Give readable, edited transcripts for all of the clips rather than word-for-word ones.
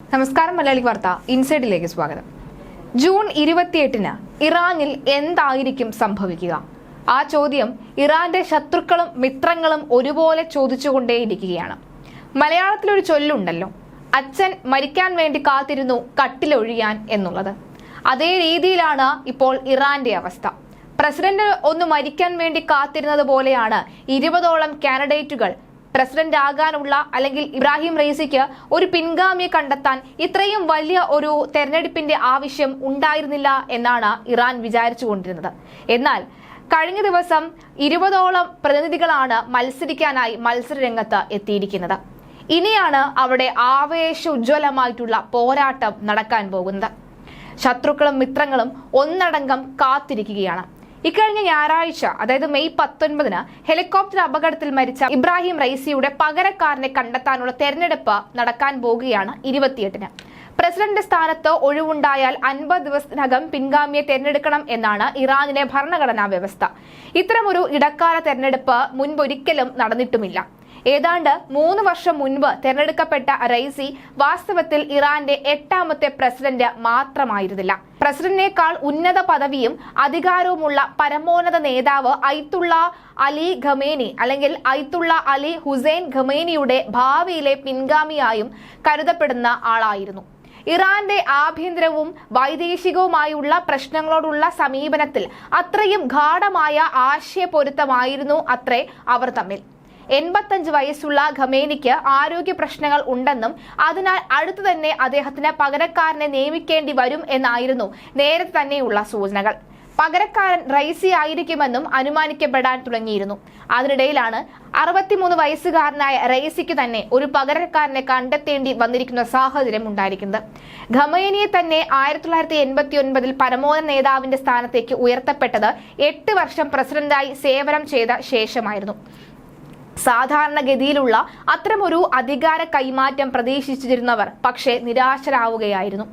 നമസ്കാരം മലയാളി വാർത്ത ഇൻസൈഡിലേക്ക് സ്വാഗതം. ജൂൺ 28-ന് ഇറാനിൽ എന്തായിരിക്കും സംഭവിക്കുക? ആ ചോദ്യം ഇറാന്റെ ശത്രുക്കളും മിത്രങ്ങളും ഒരുപോലെ ചോദിച്ചുകൊണ്ടേയിരിക്കുകയാണ്. മലയാളത്തിലൊരു ചൊല്ലുണ്ടല്ലോ, അച്ഛൻ മരിക്കാൻ വേണ്ടി കാത്തിരുന്നു കട്ടിലൊഴിയാൻ എന്നുള്ളത്. അതേ രീതിയിലാണ് ഇപ്പോൾ ഇറാന്റെ അവസ്ഥ. പ്രസിഡന്റ് ഒന്ന് മരിക്കാൻ വേണ്ടി കാത്തിരുന്നത് പോലെയാണ് 20ഓളം കാൻഡിഡേറ്റുകൾ പ്രസിഡന്റ് ആകാനുള്ള അല്ലെങ്കിൽ ഇബ്രാഹിം റൈസിക്ക് ഒരു പിൻഗാമിയെ കണ്ടെത്താൻ ഇത്രയും വലിയ ഒരു തെരഞ്ഞെടുപ്പിന്റെ ആവശ്യം ഉണ്ടായിരുന്നില്ല എന്നാണ് ഇറാൻ വിചാരിച്ചുകൊണ്ടിരുന്നത്. എന്നാൽ കഴിഞ്ഞ ദിവസം 20ഓളം പ്രതിനിധികളാണ് മത്സരിക്കാനായി മത്സരരംഗത്ത് എത്തിയിരിക്കുന്നത്. ഇനിയാണ് അവിടെ ആവേശോജ്വലമായിട്ടുള്ള പോരാട്ടം നടക്കാൻ പോകുന്നത്. ശത്രുക്കളും മിത്രങ്ങളും ഒന്നടങ്കം കാത്തിരിക്കുകയാണ്. ഇക്കഴിഞ്ഞ ഞായറാഴ്ച, അതായത് മെയ് 19-ന് ഹെലികോപ്റ്റർ അപകടത്തിൽ മരിച്ച ഇബ്രാഹിം റൈസിയുടെ പകരക്കാരനെ കണ്ടെത്താനുള്ള തെരഞ്ഞെടുപ്പ് നടക്കാൻ പോകുകയാണ് 28-ന്. പ്രസിഡന്റ് സ്ഥാനത്ത് ഒഴിവുണ്ടായാൽ 50 ദിവസത്തിനകം പിൻഗാമിയെ തെരഞ്ഞെടുക്കണം എന്നാണ് ഇറാനിലെ ഭരണഘടനാ വ്യവസ്ഥ. ഇത്തരമൊരു ഇടക്കാല തെരഞ്ഞെടുപ്പ് മുൻപൊരിക്കലും നടന്നിട്ടുമില്ല. ഏതാണ്ട് 3 വർഷം മുൻപ് തെരഞ്ഞെടുക്കപ്പെട്ട റൈസി വാസ്തവത്തിൽ ഇറാന്റെ 8ാമത്തെ പ്രസിഡന്റ് മാത്രമായിരുന്നില്ല. പ്രസിഡന്റിനേക്കാൾ ഉന്നത പദവിയും അധികാരവുമുള്ള പരമോന്നത നേതാവ് അയത്തുള്ള അലി ഖമേനി അല്ലെങ്കിൽ അയത്തുള്ള അലി ഹുസൈൻ ഖമേനിയുടെ ഭാവിയിലെ പിൻഗാമിയായും കരുതപ്പെടുന്ന ആളായിരുന്നു. ഇറാന്റെ ആഭ്യന്തരവും വൈദേശികവുമായുള്ള പ്രശ്നങ്ങളോടുള്ള സമീപനത്തിൽ അത്രയും ഗാഢമായ ആശയപൊരുത്തമായിരുന്നു അത്രേ അവർ തമ്മിൽ. 85 വയസ്സുള്ള ഖമേനിക്ക് ആരോഗ്യ പ്രശ്നങ്ങൾ ഉണ്ടെന്നും അതിനാൽ അടുത്തു തന്നെ അദ്ദേഹത്തിന് പകരക്കാരനെ നിയമിക്കേണ്ടി വരും എന്നായിരുന്നു നേരത്തെ തന്നെയുള്ള സൂചനകൾ. പകരക്കാരൻ റൈസി ആയിരിക്കുമെന്നും അനുമാനിക്കപ്പെടാൻ തുടങ്ങിയിരുന്നു. അതിനിടയിലാണ് 63 വയസ്സുകാരനായ റൈസിക്ക് തന്നെ ഒരു പകരക്കാരനെ കണ്ടെത്തേണ്ടി വന്നിരിക്കുന്ന സാഹചര്യം ഉണ്ടായിരിക്കുന്നത്. ഖമേനിയെ തന്നെ 1989-ൽ പരമോന്നത നേതാവിന്റെ സ്ഥാനത്തേക്ക് ഉയർത്തപ്പെട്ടത് 8 വർഷം പ്രസിഡന്റായി സേവനം ചെയ്ത ശേഷമായിരുന്നു. സാധാരണഗതിയിലുള്ള അത്തരമൊരു അധികാര കൈമാറ്റം പ്രതീക്ഷിച്ചിരുന്നവർ പക്ഷേ നിരാശരാവുകയായിരുന്നു.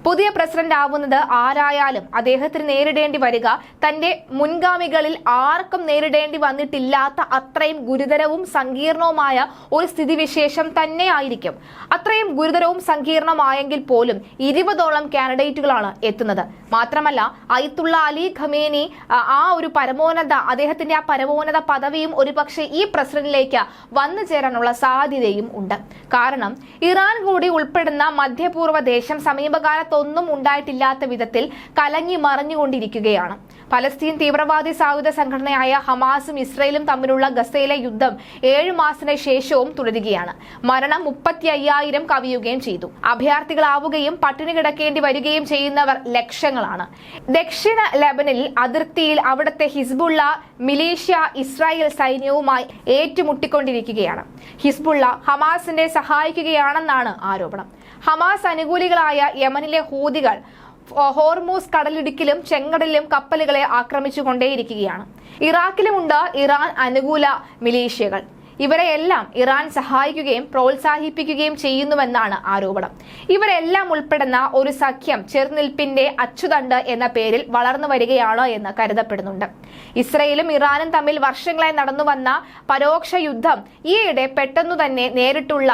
പുതിയ പ്രസിഡന്റ് ആവുന്നത് ആരായാലും അദ്ദേഹത്തിന് നേരിടേണ്ടി വരിക തന്റെ മുൻഗാമികളിൽ ആർക്കും നേരിടേണ്ടി വന്നിട്ടില്ലാത്ത അത്രയും ഗുരുതരവും സങ്കീർണവുമായ ഒരു സ്ഥിതിവിശേഷം തന്നെയായിരിക്കും. അത്രയും ഗുരുതരവും സങ്കീർണമായെങ്കിൽ പോലും 20ഓളം കാൻഡിഡേറ്റുകളാണ് എത്തുന്നത്. മാത്രമല്ല അയത്തുള്ള അലി ഖമേനി ആ ഒരു പരമോന്നത അദ്ദേഹത്തിന്റെ ആ പരമോന്നത പദവിയും ഒരുപക്ഷെ ഈ പ്രസിഡന്റിലേക്ക് വന്നു ചേരാനുള്ള സാധ്യതയും ഉണ്ട്. കാരണം ഇറാൻ കൂടി ഉൾപ്പെടുന്ന മധ്യപൂർവ്വ ദേശം സമീപകാലത്തൊന്നും ഉണ്ടായിട്ടില്ലാത്ത വിധത്തിൽ കലങ്ങി മറിഞ്ഞുകൊണ്ടിരിക്കുകയാണ്. പലസ്തീൻ തീവ്രവാദി സായുധ സംഘടനയായ ഹമാസും ഇസ്രയേലും തമ്മിലുള്ള ഗസയിലെ യുദ്ധം 7 മാസത്തിന് ശേഷവും തുടരുകയാണ്. മരണം 35,000 കവിയുകയും ചെയ്തു. അഭയാർത്ഥികളാവുകയും പട്ടിണി കിടക്കേണ്ടി വരികയും ചെയ്യുന്നവർ ലക്ഷങ്ങളാണ്. ദക്ഷിണ ലെബനനിൽ അതിർത്തിയിൽ അവിടുത്തെ ഹിസ്ബുള്ള മിലീഷ്യ ഇസ്രായേൽ സൈന്യവുമായി ഏറ്റുമുട്ടിക്കൊണ്ടിരിക്കുകയാണ്. ഹിസ്ബുള്ള ഹമാസിനെ സഹായിക്കുകയാണെന്നാണ് ആരോപണം. ഹമാസ് അനുകൂലികളായ യമനിലെ ഹൂതികൾ ഹോർമൂസ് കടലിടുക്കിലും ചെങ്കടലിലും കപ്പലുകളെ ആക്രമിച്ചുകൊണ്ടേയിരിക്കുകയാണ്. ഇറാഖിലുമുണ്ട് ഇറാൻ അനുകൂല മിലീഷ്യകൾ. ഇവരെയെല്ലാം ഇറാൻ സഹായിക്കുകയും പ്രോത്സാഹിപ്പിക്കുകയും ചെയ്യുന്നുവെന്നാണ് ആരോപണം. ഇവരെല്ലാം ഉൾപ്പെടുന്ന ഒരു സഖ്യം ചെറുനിൽപ്പിന്റെ അച്ചുതണ്ട് എന്ന പേരിൽ വളർന്നു വരികയാണ് എന്ന് കരുതപ്പെടുന്നുണ്ട്. ഇസ്രയേലും ഇറാനും തമ്മിൽ വർഷങ്ങളായി നടന്നുവന്ന പരോക്ഷ യുദ്ധം ഈയിടെ പെട്ടെന്നു തന്നെ നേരിട്ടുള്ള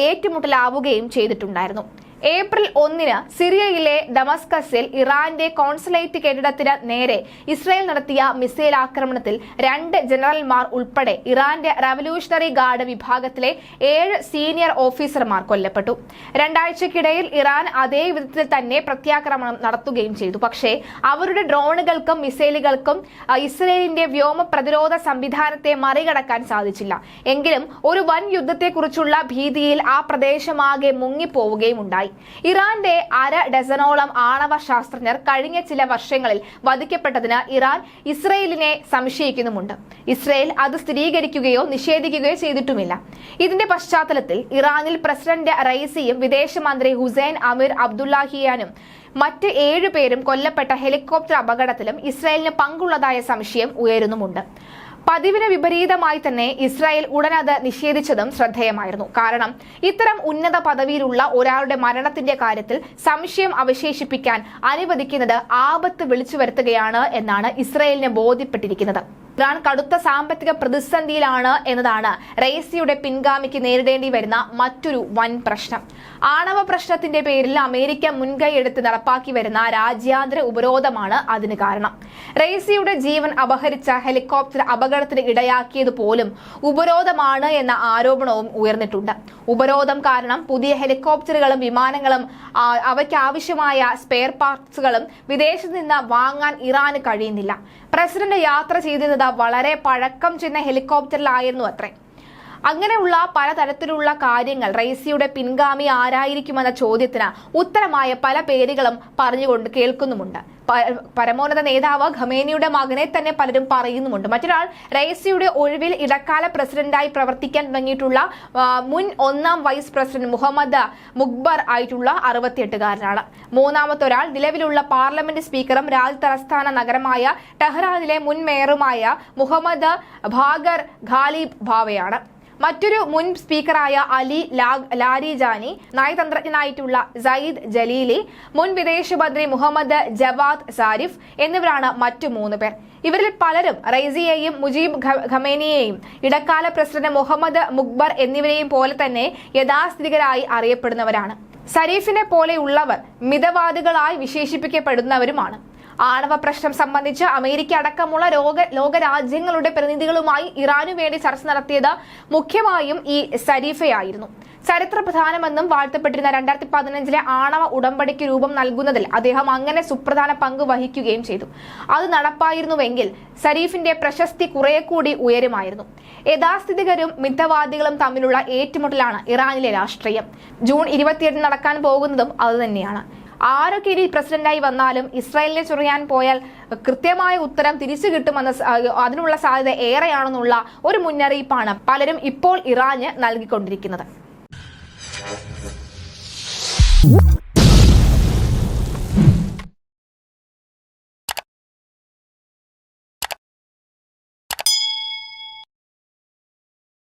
ഏറ്റുമുട്ടലാവുകയും ചെയ്തിട്ടുണ്ടായിരുന്നു. ഏപ്രിൽ 1-ന് സിറിയയിലെ ഡമസ്കസിൽ ഇറാന്റെ കോൺസുലേറ്റ് കെട്ടിടത്തിന് നേരെ ഇസ്രായേൽ നടത്തിയ മിസൈൽ ആക്രമണത്തിൽ 2 ജനറൽമാർ ഉൾപ്പെടെ ഇറാന്റെ റവല്യൂഷണറി ഗാർഡ് വിഭാഗത്തിലെ 7 സീനിയർ ഓഫീസർമാർ കൊല്ലപ്പെട്ടു. 2 ആഴ്ചക്കിടയിൽ ഇറാൻ അതേ വിധത്തിൽ തന്നെ പ്രത്യാക്രമണം നടത്തുകയും ചെയ്തു. പക്ഷേ അവരുടെ ഡ്രോണുകൾക്കും മിസൈലുകൾക്കും ഇസ്രായേലിന്റെ വ്യോമ പ്രതിരോധ സംവിധാനത്തെ മറികടക്കാൻ സാധിച്ചില്ല. എങ്കിലും ഒരു വൻ യുദ്ധത്തെക്കുറിച്ചുള്ള ഭീതിയിൽ ആ പ്രദേശമാകെ മുങ്ങിപ്പോവുകയും ഉണ്ടായി. ഇറാന്റെ 1/2 ഡസനോളം ആണവ ശാസ്ത്രജ്ഞർ കഴിഞ്ഞ ചില വർഷങ്ങളിൽ വധിക്കപ്പെട്ടതിന് ഇറാൻ ഇസ്രയേലിനെ സംശയിക്കുന്നുമുണ്ട്. ഇസ്രയേൽ അത് സ്ഥിരീകരിക്കുകയോ നിഷേധിക്കുകയോ ചെയ്തിട്ടുമില്ല. ഇതിന്റെ പശ്ചാത്തലത്തിൽ ഇറാനിൽ പ്രസിഡന്റ് റൈസിയും വിദേശമന്ത്രി ഹുസൈൻ അമീർ അബ്ദുല്ലാഹിയാനും മറ്റ് 7 പേരും കൊല്ലപ്പെട്ട ഹെലികോപ്റ്റർ അപകടത്തിലും ഇസ്രയേലിന് പങ്കുള്ളതായ സംശയം ഉയരുന്നുമുണ്ട്. പതിവിന് വിപരീതമായി തന്നെ ഇസ്രായേൽ ഉടനത് നിഷേധിച്ചതും ശ്രദ്ധേയമായിരുന്നു. കാരണം ഇത്തരം ഉന്നത പദവിയിലുള്ള ഒരാളുടെ മരണത്തിന്റെ കാര്യത്തിൽ സംശയം അവശേഷിപ്പിക്കാൻ അനുവദിക്കുന്നത് ആപത്ത് വിളിച്ചു വരുത്തുകയാണ് എന്നാണ് ഇസ്രായേലിന് ബോധ്യപ്പെട്ടിരിക്കുന്നത്. ഇറാൻ കടുത്ത സാമ്പത്തിക പ്രതിസന്ധിയിലാണ് എന്നതാണ് റെയ്സിയുടെ പിൻഗാമിക്ക് നേരിടേണ്ടി വരുന്ന മറ്റൊരു വൻ പ്രശ്നം. ആണവ പ്രശ്നത്തിന്റെ പേരിൽ അമേരിക്ക മുൻകൈ എടുത്ത് നടപ്പാക്കി വരുന്ന രാജ്യാന്തര ഉപരോധമാണ് അതിന് കാരണം. റെയ്സിയുടെ ജീവൻ അപഹരിച്ച ഹെലികോപ്റ്റർ അപകടത്തിന് ഇടയാക്കിയത് പോലും ഉപരോധമാണ് എന്ന ആരോപണവും ഉയർന്നിട്ടുണ്ട്. ഉപരോധം കാരണം പുതിയ ഹെലികോപ്റ്ററുകളും വിമാനങ്ങളും അവയ്ക്ക് ആവശ്യമായ സ്പെയർ പാർട്സുകളും വിദേശത്ത് നിന്ന് വാങ്ങാൻ ഇറാന് കഴിയുന്നില്ല. പ്രസിഡന്റ് യാത്ര ചെയ്തിരുന്നത് വളരെ പഴക്കം ചെന്ന ഹെലികോപ്റ്ററിലായിരുന്നു അത്രേ. അങ്ങനെയുള്ള പലതരത്തിലുള്ള കാര്യങ്ങൾ റെയ്സിയുടെ പിൻഗാമി ആരായിരിക്കുമെന്ന ചോദ്യത്തിന് ഉത്തരമായ പല പേരുകളും പറഞ്ഞുകൊണ്ട് കേൾക്കുന്നുമുണ്ട്. പരമോന്നത നേതാവ് ഖമേനിയുടെ മകനെ തന്നെ പലരും പറയുന്നുമുണ്ട്. മറ്റൊരാൾ റെയ്സിയുടെ ഒഴിവിൽ ഇടക്കാല പ്രസിഡന്റായി പ്രവർത്തിക്കാൻ തുടങ്ങിയിട്ടുള്ള മുൻ 1ാം വൈസ് പ്രസിഡന്റ് മുഹമ്മദ് മുഖ്ബർ ആയിട്ടുള്ള 68-കാരനാണ്. മൂന്നാമത്തെ ഒരാൾ നിലവിലുള്ള പാർലമെന്റ് സ്പീക്കറും രാജ്യ തലസ്ഥാന നഗരമായ ടെഹ്റാനിലെ മുൻ മേയറുമായ മുഹമ്മദ് ഭാഗർ ഖാലിബ് ഭാവയാണ്. മറ്റൊരു മുൻ സ്പീക്കറായ അലി ലാരിജാനി, നയതന്ത്രജ്ഞനായിട്ടുള്ള സയ്യിദ് ജലീലി, മുൻ വിദേശമന്ത്രി മുഹമ്മദ് ജവാദ് സാരിഫ് എന്നിവരാണ് മറ്റു 3 പേർ. ഇവരിൽ പലരും റെയ്സിയെയും മുജീബ് ഖമേനിയെയും ഇടക്കാല പ്രസിഡന്റ് മുഹമ്മദ് മുഖ്ബർ എന്നിവരെയും പോലെ തന്നെ യാഥാസ്ഥിതികരായി അറിയപ്പെടുന്നവരാണ്. സരീഫിനെ പോലെയുള്ളവർ മിതവാദികളായി വിശേഷിപ്പിക്കപ്പെടുന്നവരുമാണ്. ആണവ പ്രശ്നം സംബന്ധിച്ച് അമേരിക്ക അടക്കമുള്ള ലോകരാജ്യങ്ങളുടെ പ്രതിനിധികളുമായി ഇറാനു വേണ്ടി ചർച്ച നടത്തിയത് മുഖ്യമായും ഈ സരീഫയായിരുന്നു. ചരിത്ര പ്രധാനമെന്നും വാഴ്ത്തപ്പെട്ടിരുന്ന 2015 ആണവ ഉടമ്പടിക്ക് രൂപം നൽകുന്നതിൽ അദ്ദേഹം അങ്ങനെ സുപ്രധാന പങ്ക് വഹിക്കുകയും ചെയ്തു. അത് നടപ്പായിരുന്നുവെങ്കിൽ സരീഫിന്റെ പ്രശസ്തി കുറെ കൂടി ഉയരുമായിരുന്നു. യഥാസ്ഥിതികരും മിതവാദികളും തമ്മിലുള്ള ഏറ്റുമുട്ടലാണ് ഇറാനിലെ രാഷ്ട്രീയം. ജൂൺ 28 നടക്കാൻ പോകുന്നതും അതുതന്നെയാണ്. ആരൊക്കെ ഇനി പ്രസിഡന്റായി വന്നാലും ഇസ്രായേലിനെ ചൊറിയാൻ പോയാൽ കൃത്യമായ ഉത്തരം തിരിച്ചു കിട്ടുമെന്ന അതിനുള്ള സാധ്യത ഏറെയാണെന്നുള്ള ഒരു മുന്നറിയിപ്പാണ് പലരും ഇപ്പോൾ ഇറാന് നൽകിക്കൊണ്ടിരിക്കുന്നത്.